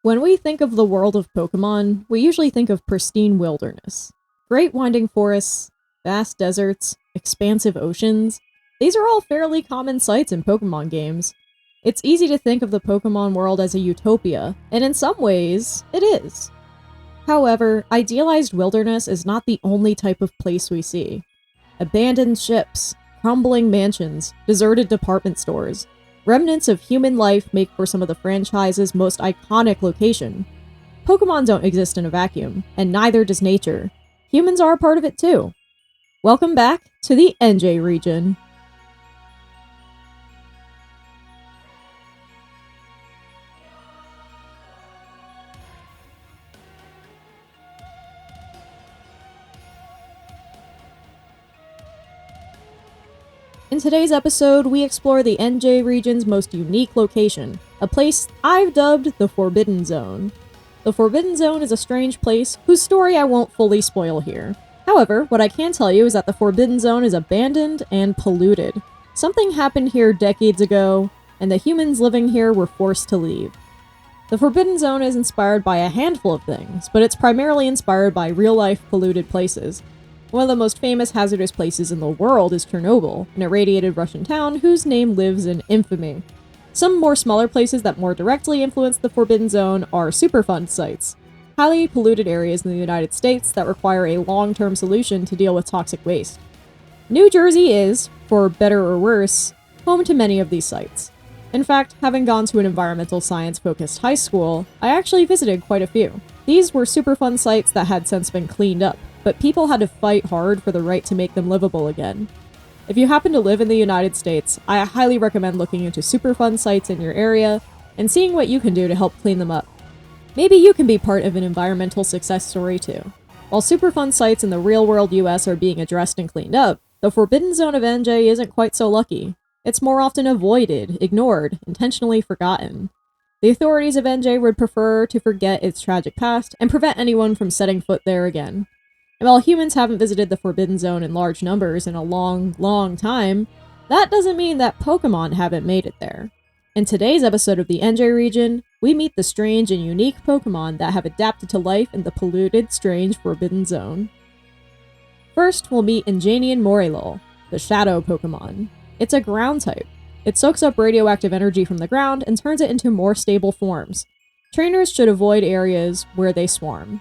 When we think of the world of Pokémon, we usually think of pristine wilderness. Great winding forests, vast deserts, expansive oceans. These are all fairly common sights in Pokémon games. It's easy to think of the Pokémon world as a utopia, and in some ways, it is. However, idealized wilderness is not the only type of place we see. Abandoned ships, crumbling mansions, deserted department stores. Remnants of human life make for some of the franchise's most iconic location. Pokémon don't exist in a vacuum, and neither does nature. Humans are a part of it too. Welcome back to the Enjey Region. In today's episode, we explore the Enjey region's most unique location, a place I've dubbed the Forbidden Zone. The Forbidden Zone is a strange place whose story I won't fully spoil here. However, what I can tell you is that the Forbidden Zone is abandoned and polluted. Something happened here decades ago, and the humans living here were forced to leave. The Forbidden Zone is inspired by a handful of things, but it's primarily inspired by real-life polluted places. One of the most famous hazardous places in the world is Chernobyl, an irradiated Russian town whose name lives in infamy. Some more smaller places that more directly influence the Forbidden Zone are Superfund sites, highly polluted areas in the United States that require a long-term solution to deal with toxic waste. New Jersey is, for better or worse, home to many of these sites. In fact, having gone to an environmental science-focused high school, I actually visited quite a few. These were Superfund sites that had since been cleaned up, but people had to fight hard for the right to make them livable again. If you happen to live in the United States, I highly recommend looking into Superfund sites in your area and seeing what you can do to help clean them up. Maybe you can be part of an environmental success story too. While Superfund sites in the real-world US are being addressed and cleaned up, the Forbidden Zone of Enjey isn't quite so lucky. It's more often avoided, ignored, intentionally forgotten. The authorities of Enjey would prefer to forget its tragic past and prevent anyone from setting foot there again. And while humans haven't visited the Forbidden Zone in large numbers in a long time, that doesn't mean that Pokémon haven't made it there. In today's episode of the Enjey region, we meet the strange and unique Pokémon that have adapted to life in the polluted, strange Forbidden Zone. First, we'll meet Enjanian Morilol, the Shadow Pokémon. It's a ground type. It soaks up radioactive energy from the ground and turns it into more stable forms. Trainers should avoid areas where they swarm.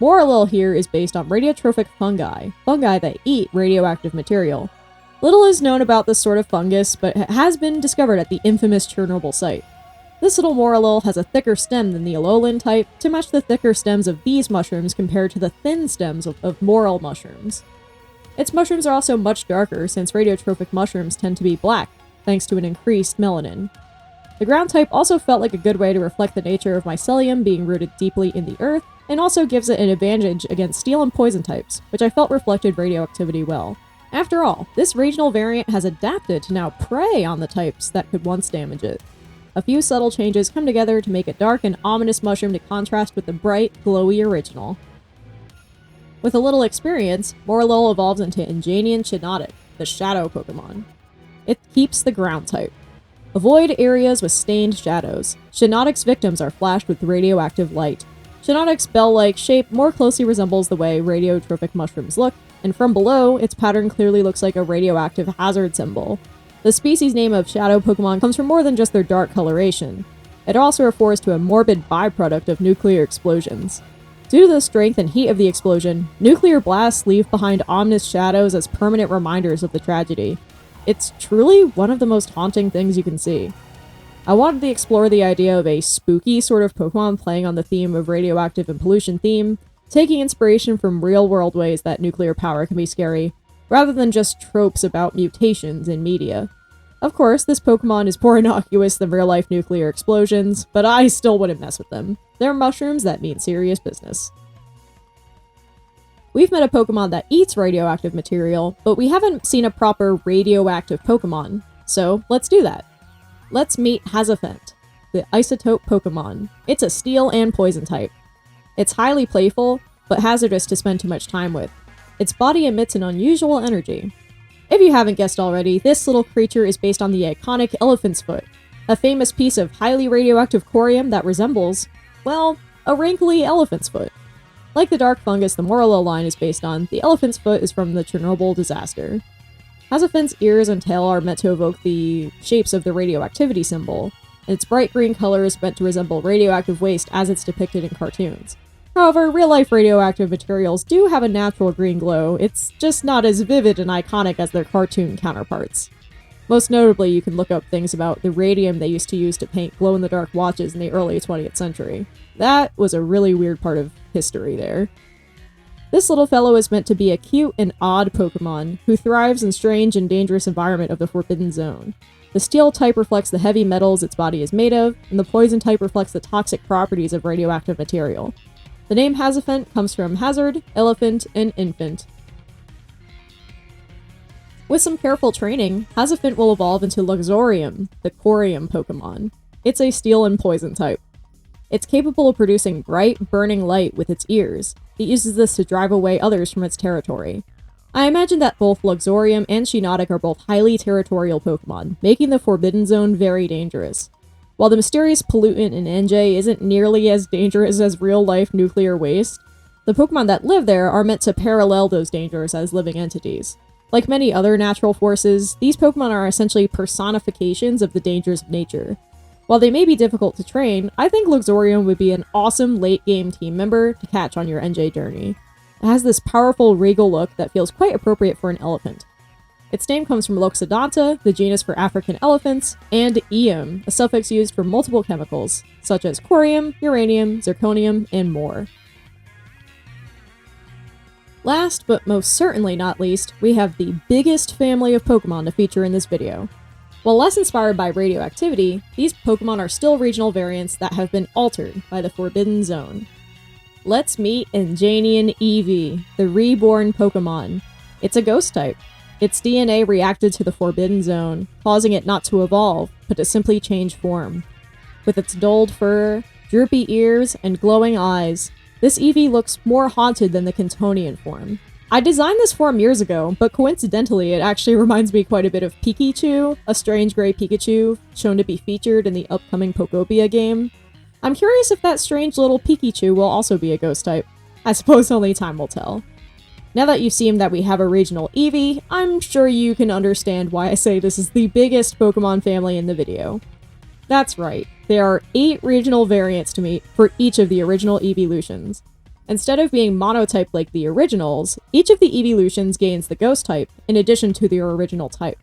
Morilol here is based on radiotrophic fungi that eat radioactive material. Little is known about this sort of fungus, but it has been discovered at the infamous Chernobyl site. This little Morilol has a thicker stem than the Alolan type to match the thicker stems of these mushrooms compared to the thin stems of Morel mushrooms. Its mushrooms are also much darker since radiotrophic mushrooms tend to be black, thanks to an increased melanin. The ground type also felt like a good way to reflect the nature of mycelium being rooted deeply in the earth, and also gives it an advantage against steel and poison types, which I felt reflected radioactivity well. After all, this regional variant has adapted to now prey on the types that could once damage it. A few subtle changes come together to make a dark and ominous mushroom to contrast with the bright, glowy original. With a little experience, Morilol evolves into Enjanian Shiinotic, the Shadow Pokémon. It keeps the ground type. Avoid areas with stained shadows. Shiinotic's victims are flashed with radioactive light. Shiinotic's bell-like shape more closely resembles the way radiotrophic mushrooms look, and from below, its pattern clearly looks like a radioactive hazard symbol. The species name of Shadow Pokémon comes from more than just their dark coloration. It also refers to a morbid byproduct of nuclear explosions. Due to the strength and heat of the explosion, nuclear blasts leave behind ominous shadows as permanent reminders of the tragedy. It's truly one of the most haunting things you can see. I wanted to explore the idea of a spooky sort of Pokémon playing on the theme of radioactive and pollution theme, taking inspiration from real-world ways that nuclear power can be scary, rather than just tropes about mutations in media. Of course, this Pokémon is more innocuous than real-life nuclear explosions, but I still wouldn't mess with them. They're mushrooms that mean serious business. We've met a Pokémon that eats radioactive material, but we haven't seen a proper radioactive Pokémon, so let's do that. Let's meet Hazafent, the Isotope Pokémon. It's a steel and poison type. It's highly playful, but hazardous to spend too much time with. Its body emits an unusual energy. If you haven't guessed already, this little creature is based on the iconic elephant's foot. a famous piece of highly radioactive corium that resembles, well, a wrinkly elephant's foot. Like the dark fungus the Morello line is based on, the elephant's foot is from the Chernobyl disaster. Hazaphen's ears and tail are meant to evoke the shapes of the radioactivity symbol, and its bright green color is meant to resemble radioactive waste as it's depicted in cartoons. However, real-life radioactive materials do have a natural green glow, it's just not as vivid and iconic as their cartoon counterparts. Most notably, you can look up things about the radium they used to use to paint glow-in-the-dark watches in the early 20th century. That was a really weird part of history there. This little fellow is meant to be a cute and odd Pokémon who thrives in strange and dangerous environment of the Forbidden Zone. The steel type reflects the heavy metals its body is made of, and the poison type reflects the toxic properties of radioactive material. The name Hazaphen comes from hazard, elephant, and infant. With some careful training, Hazaphen will evolve into Luxorium, the corium Pokémon. It's a steel and poison type. It's capable of producing bright, burning light with its ears. It uses this to drive away others from its territory. I imagine that both Luxorium and Shiinotic are both highly territorial Pokémon, making the Forbidden Zone very dangerous. While the mysterious pollutant in Enjey isn't nearly as dangerous as real-life nuclear waste, the Pokémon that live there are meant to parallel those dangers as living entities. Like many other natural forces, these Pokémon are essentially personifications of the dangers of nature. While they may be difficult to train, I think Luxorium would be an awesome late-game team member to catch on your Enjey journey. It has this powerful regal look that feels quite appropriate for an elephant. Its name comes from Loxodonta, the genus for African elephants, and ium, a suffix used for multiple chemicals, such as corium, uranium, zirconium, and more. Last, but most certainly not least, we have the biggest family of Pokémon to feature in this video. While less inspired by radioactivity, these Pokémon are still regional variants that have been altered by the Forbidden Zone. Let's meet Enjanian Eevee, the reborn Pokémon. It's a ghost type. Its DNA reacted to the Forbidden Zone, causing it not to evolve, but to simply change form. With its dulled fur, droopy ears, and glowing eyes, this Eevee looks more haunted than the Cantonian form. I designed this form years ago, but coincidentally it actually reminds me quite a bit of Pikachu, a strange gray Pikachu, shown to be featured in the upcoming Pokopia game. I'm curious if that strange little Pikachu will also be a ghost type. I suppose only time will tell. Now that you've seen that we have a regional Eevee, I'm sure you can understand why I say this is the biggest Pokemon family in the video. That's right, there are 8 regional variants to meet for each of the original Eeveelutions. Instead of being monotype like the originals, each of the Eeveelutions gains the ghost type, in addition to their original type.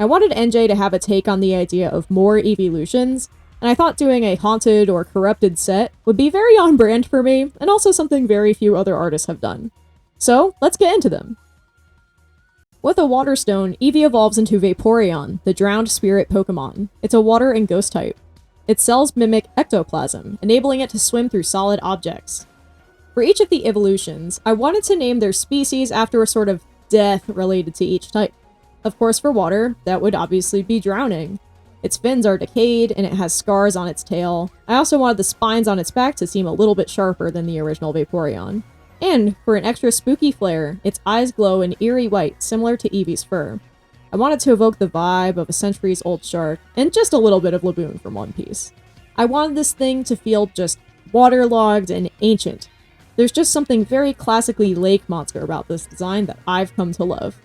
I wanted Enjey to have a take on the idea of more Eeveelutions, and I thought doing a haunted or corrupted set would be very on brand for me, and also something very few other artists have done. So, let's get into them. With a Water Stone, Eevee evolves into Vaporeon, the drowned spirit Pokemon. It's a water and ghost type. Its cells mimic ectoplasm, enabling it to swim through solid objects. For each of the evolutions, I wanted to name their species after a sort of death related to each type. Of course, for water, that would obviously be drowning. Its fins are decayed, and it has scars on its tail. I also wanted the spines on its back to seem a little bit sharper than the original Vaporeon. And, for an extra spooky flair, its eyes glow an eerie white, similar to Eevee's fur. I wanted to evoke the vibe of a centuries-old shark, and just a little bit of Laboon from One Piece. I wanted this thing to feel just waterlogged and ancient. There's just something very classically lake monster about this design that I've come to love.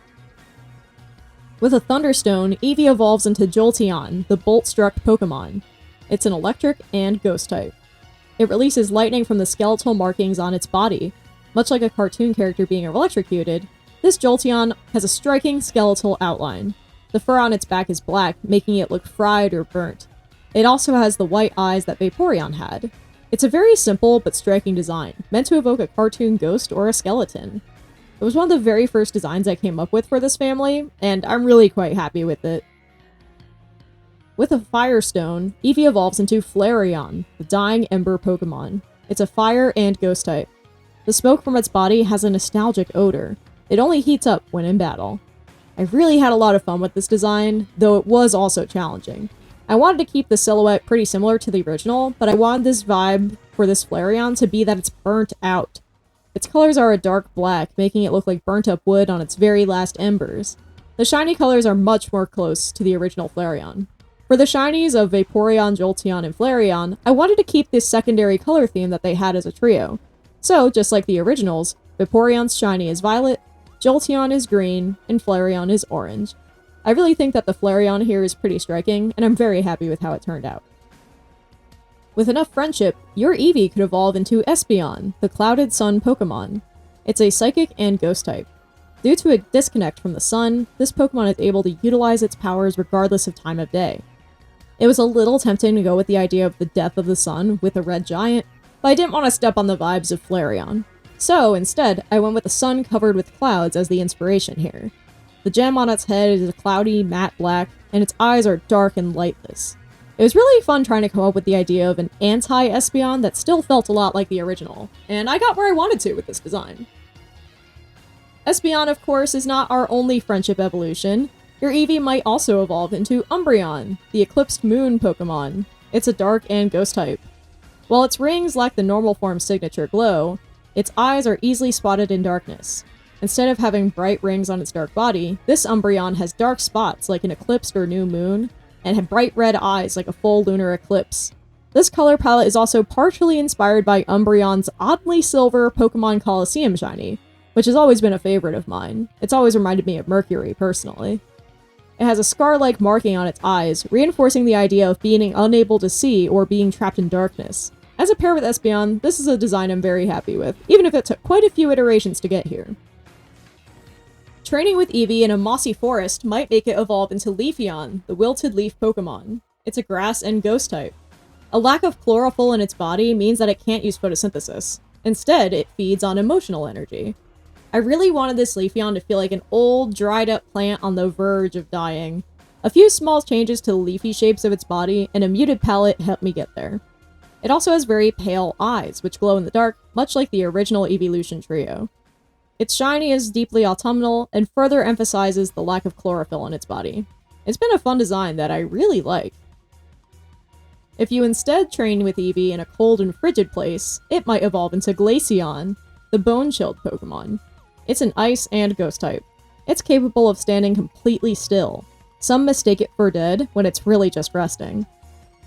With a Thunderstone, Eevee evolves into Jolteon, the bolt-struck Pokemon. It's an electric and ghost type. It releases lightning from the skeletal markings on its body. Much like a cartoon character being electrocuted, this Jolteon has a striking skeletal outline. The fur on its back is black, making it look fried or burnt. It also has the white eyes that Vaporeon had. It's a very simple but striking design, meant to evoke a cartoon ghost or a skeleton. It was one of the very first designs I came up with for this family, and I'm really quite happy with it. With a Firestone, Eevee evolves into Flareon, the Dying Ember Pokemon. It's a fire and ghost type. The smoke from its body has a nostalgic odor. It only heats up when in battle. I really had a lot of fun with this design, though it was also challenging. I wanted to keep the silhouette pretty similar to the original, but I wanted this vibe for this Flareon to be that it's burnt out. Its colors are a dark black, making it look like burnt up wood on its very last embers. The shiny colors are much more close to the original Flareon. For the shinies of Vaporeon, Jolteon, and Flareon, I wanted to keep this secondary color theme that they had as a trio. So, just like the originals, Vaporeon's shiny is violet, Jolteon is green, and Flareon is orange. I really think that the Flareon here is pretty striking, and I'm very happy with how it turned out. With enough friendship, your Eevee could evolve into Espeon, the Clouded Sun Pokémon. It's a Psychic and Ghost type. Due to a disconnect from the sun, this Pokémon is able to utilize its powers regardless of time of day. It was a little tempting to go with the idea of the death of the sun with a red giant, but I didn't want to step on the vibes of Flareon. So, instead, I went with the sun covered with clouds as the inspiration here. The gem on its head is a cloudy, matte black, and its eyes are dark and lightless. It was really fun trying to come up with the idea of an anti-Espeon that still felt a lot like the original, and I got where I wanted to with this design. Espeon, of course, is not our only friendship evolution. Your Eevee might also evolve into Umbreon, the Eclipsed Moon Pokémon. It's a dark and ghost type. While its rings lack the normal form's signature glow, its eyes are easily spotted in darkness. Instead of having bright rings on its dark body, this Umbreon has dark spots like an eclipsed or new moon, and have bright red eyes like a full lunar eclipse. This color palette is also partially inspired by Umbreon's oddly silver Pokemon Coliseum shiny, which has always been a favorite of mine. It's always reminded me of Mercury, personally. It has a scar-like marking on its eyes, reinforcing the idea of being unable to see or being trapped in darkness. As a pair with Espeon, this is a design I'm very happy with, even if it took quite a few iterations to get here. Training with Eevee in a mossy forest might make it evolve into Leafeon, the wilted leaf Pokemon. It's a grass and ghost type. A lack of chlorophyll in its body means that it can't use photosynthesis. Instead, it feeds on emotional energy. I really wanted this Leafeon to feel like an old, dried-up plant on the verge of dying. A few small changes to the leafy shapes of its body and a muted palette helped me get there. It also has very pale eyes, which glow in the dark, much like the original Eeveelution trio. Its shiny is deeply autumnal and further emphasizes the lack of chlorophyll in its body. It's been a fun design that I really like. If you instead train with Eevee in a cold and frigid place, it might evolve into Glaceon, the bone-chilled Pokemon. It's an ice and ghost type. It's capable of standing completely still. Some mistake it for dead when it's really just resting.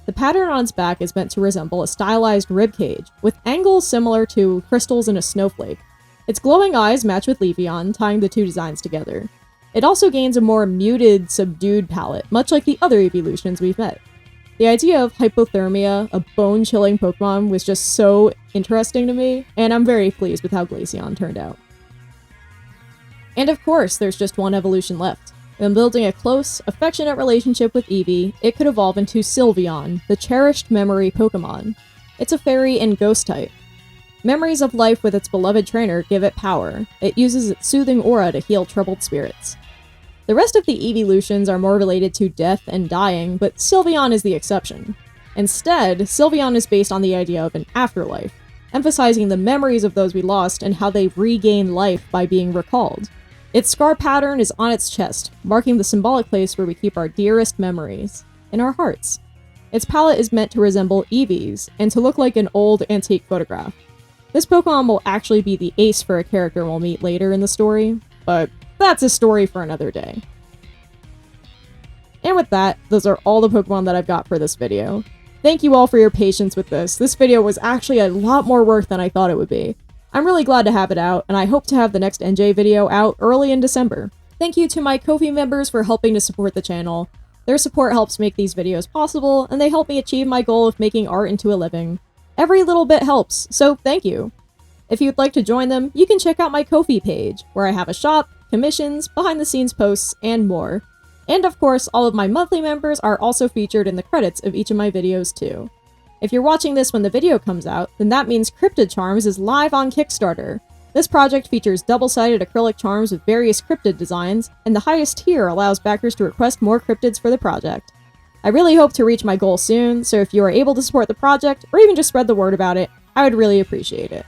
The pattern on its back is meant to resemble a stylized ribcage, with angles similar to crystals in a snowflake. Its glowing eyes match with Leafeon, tying the two designs together. It also gains a more muted, subdued palette, much like the other Eeveelutions we've met. The idea of hypothermia, a bone-chilling Pokemon, was just so interesting to me, and I'm very pleased with how Glaceon turned out. And of course, there's just one evolution left. When building a close, affectionate relationship with Eevee, it could evolve into Sylveon, the cherished memory Pokemon. It's a fairy and ghost type. Memories of life with its beloved trainer give it power. It uses its soothing aura to heal troubled spirits. The rest of the Eeveelutions are more related to death and dying, but Sylveon is the exception. Instead, Sylveon is based on the idea of an afterlife, emphasizing the memories of those we lost and how they regain life by being recalled. Its scar pattern is on its chest, marking the symbolic place where we keep our dearest memories, in our hearts. Its palette is meant to resemble Eevee's, and to look like an old antique photograph. This Pokemon will actually be the ace for a character we'll meet later in the story, but that's a story for another day. And with that, those are all the Pokemon that I've got for this video. Thank you all for your patience with this. This video was actually a lot more work than I thought it would be. I'm really glad to have it out, and I hope to have the next Enjey video out early in December. Thank you to my Ko-fi members for helping to support the channel. Their support helps make these videos possible, and they help me achieve my goal of making art into a living. Every little bit helps, so thank you. If you'd like to join them, you can check out my Ko-fi page, where I have a shop, commissions, behind-the-scenes posts, and more. And of course, all of my monthly members are also featured in the credits of each of my videos too. If you're watching this when the video comes out, then that means Cryptid Charms is live on Kickstarter. This project features double-sided acrylic charms with various cryptid designs, and the highest tier allows backers to request more cryptids for the project. I really hope to reach my goal soon, so if you are able to support the project, or even just spread the word about it, I would really appreciate it.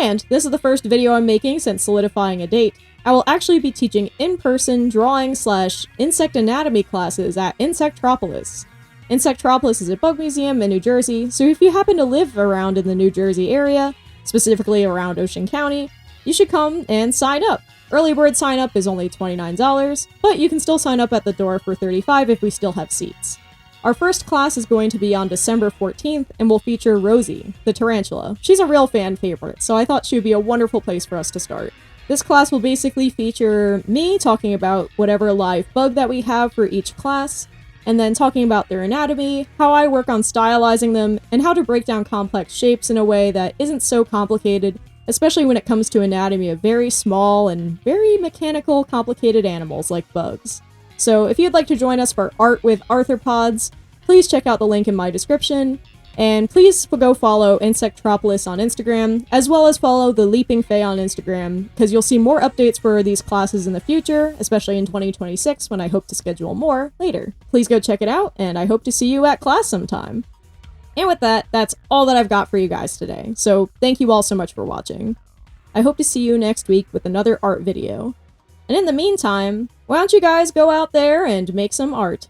And this is the first video I'm making since solidifying a date. I will actually be teaching in-person drawing/insect anatomy classes at Insectropolis. Insectropolis is a bug museum in New Jersey, so if you happen to live around in the New Jersey area, specifically around Ocean County, you should come and sign up. Early bird sign up is only $29, but you can still sign up at the door for $35 if we still have seats. Our first class is going to be on December 14th and will feature Rosie, the tarantula. She's a real fan favorite, so I thought she would be a wonderful place for us to start. This class will basically feature me talking about whatever live bug that we have for each class, and then talking about their anatomy, how I work on stylizing them, and how to break down complex shapes in a way that isn't so complicated, especially when it comes to anatomy of very small and very mechanical, complicated animals like bugs. So if you'd like to join us for Art with Arthropods, please check out the link in my description, and please go follow Insectropolis on Instagram, as well as follow the Leaping Fae on Instagram, because you'll see more updates for these classes in the future, especially in 2026 when I hope to schedule more later. Please go check it out, and I hope to see you at class sometime. And with that, that's all that I've got for you guys today, so thank you all so much for watching. I hope to see you next week with another art video. And in the meantime, why don't you guys go out there and make some art?